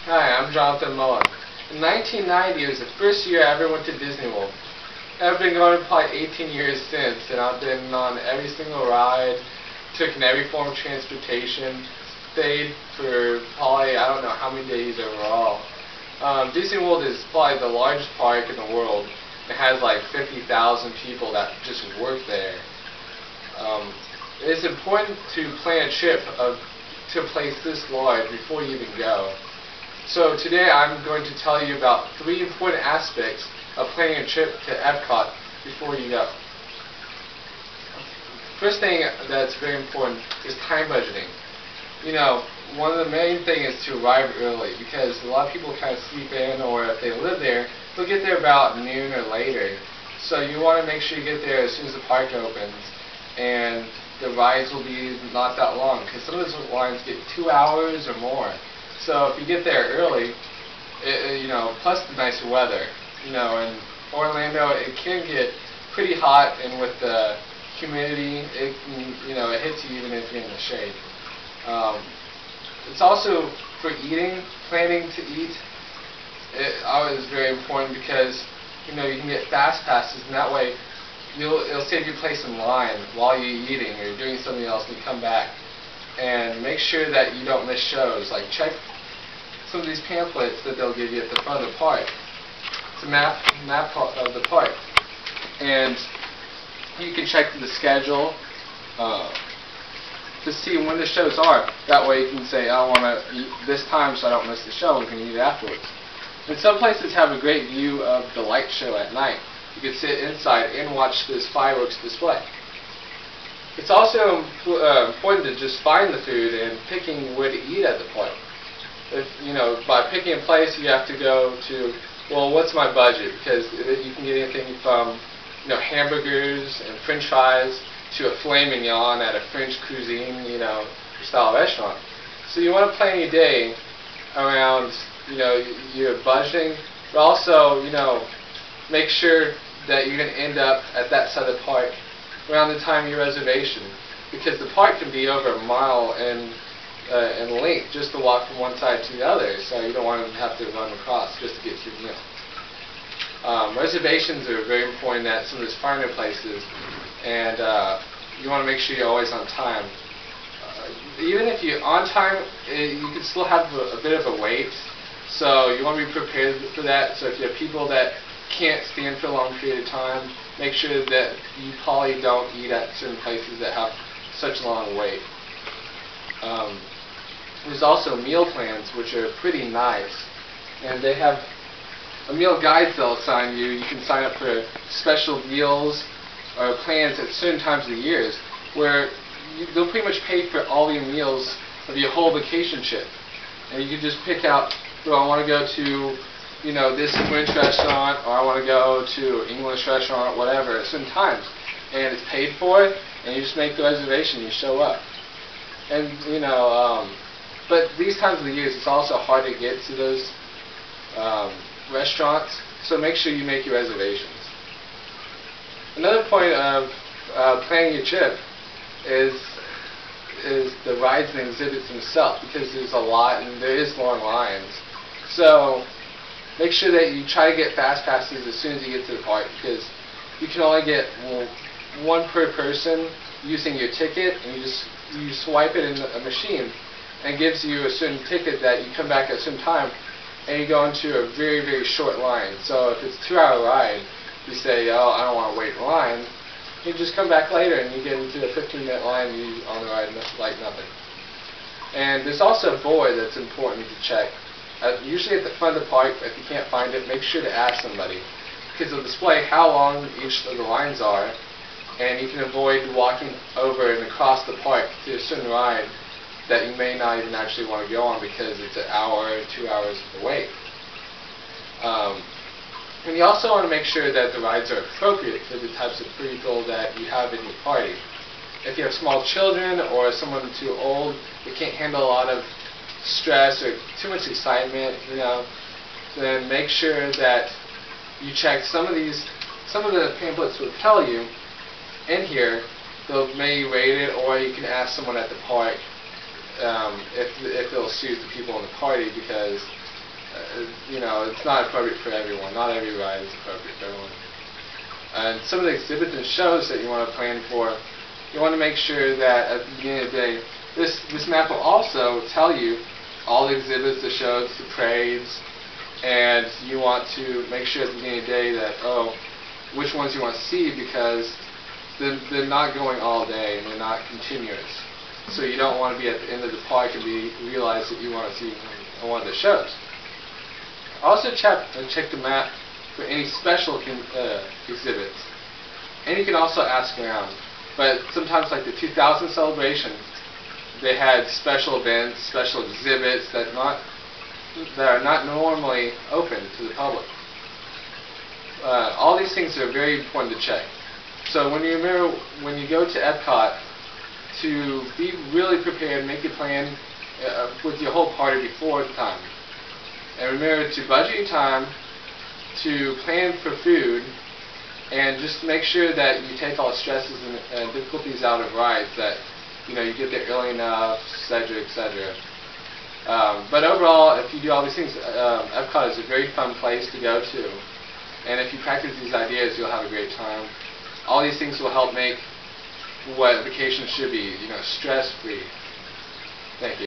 Hi, I'm Jonathan Mullen. In 1990, it was the first year I ever went to Disney World. I've been going probably 18 years since, and I've been on every single ride, taken every form of transportation, stayed for probably, I don't know how many days overall. Disney World is probably the largest park in the world. It has like 50,000 people that just work there. It's important to plan a trip to a place this large before you even go. So today I'm going to tell you about 3 important aspects of planning a trip to Epcot before you go. First thing that's very important is time budgeting. You know, one of the main things is to arrive early, because a lot of people kind of sleep in, or if they live there, they'll get there about noon or later. So you want to make sure you get there as soon as the park opens, and the rides will be not that long, because some of those lines get 2 hours or more. So if you get there early, plus the nice weather, in Orlando it can get pretty hot, and with the humidity, it hits you even if you're in the shade. It's also for eating, planning to eat. It always very important, because you can get fast passes, and that way it'll save you place in line while you're eating or doing something else, and you come back. And make sure that you don't miss shows. Like, check some of these pamphlets that they'll give you at the front of the park. It's a map of the park, and you can check the schedule to see when the shows are. That way you can say, I want to eat this time so I don't miss the show, and can eat afterwards. And some places have a great view of the light show at night. You can sit inside and watch this fireworks display. It's also important to just find the food and picking where to eat at the park. By picking a place, you have to go to, well, what's my budget? Because you can get anything from, hamburgers and French fries to a filet mignon at a French cuisine, style restaurant. So you want to plan your day around, your budgeting, but also, make sure that you're going to end up at that side of the park around the time of your reservation, because the park can be over a mile in length just to walk from one side to the other, so you don't want to have to run across just to get to your meal. Reservations are very important at some of those finer places, and you want to make sure you're always on time. Even if you're on time, you can still have a bit of a wait, so you want to be prepared for that. So if you have people that can't stand for a long period of time, make sure that you probably don't eat at certain places that have such a long wait. There's also meal plans, which are pretty nice, and they have a meal guide they'll assign you. You can sign up for special meals or plans at certain times of the years, where they'll pretty much pay for all your meals of your whole vacation trip. And you can just pick out, I want to go to this French restaurant, or I want to go to English restaurant, whatever, at certain times. And it's paid for, and you just make the reservation, you show up. And, but these times of the years, it's also hard to get to those restaurants, so make sure you make your reservations. Another point of planning your trip is the rides and exhibits themselves, because there's a lot, and there is long lines. So make sure that you try to get fast passes as soon as you get to the park, because you can only get one per person using your ticket, and you swipe it in a machine, and it gives you a certain ticket that you come back at a certain time, and you go into a very, very short line. So if it's a 2-hour ride, you say, oh, I don't want to wait in line, you just come back later and you get into a 15-minute line on the ride like nothing. And there's also a board that's important to check. Usually at the front of the park, if you can't find it, make sure to ask somebody, because they'll display how long each of the lines are, and you can avoid walking over and across the park to a certain ride that you may not even actually want to go on, because it's an hour or 2 hours of the wait. And you also want to make sure that the rides are appropriate for the types of people that you have in your party. If you have small children or someone too old that can't handle a lot of stress or too much excitement, then make sure that you check some of the pamphlets will tell you in here, they'll maybe rate it, or you can ask someone at the park if it'll suit the people in the party, because It's not appropriate for everyone. Not every ride is appropriate for everyone. And some of the exhibits and shows that you want to plan for, you want to make sure that at the beginning of the day, this map will also tell you all the exhibits, the shows, the parades, and you want to make sure at the beginning of the day that, which ones you want to see, because they're not going all day and they're not continuous. So you don't want to be at the end of the park and realize that you want to see one of the shows. Also check the map for any special exhibits. And you can also ask around. But sometimes, like the 2000 celebration, they had special events, special exhibits that are not normally open to the public. All these things are very important to check. So when you go to Epcot, to be really prepared, make a plan with your whole party before the time. And remember to budget your time, to plan for food, and just make sure that you take all the stresses and difficulties out of rides, that you get there early enough, etc., etc. But overall, if you do all these things, Epcot is a very fun place to go to. And if you practice these ideas, you'll have a great time. All these things will help make what vacation should be, stress-free. Thank you.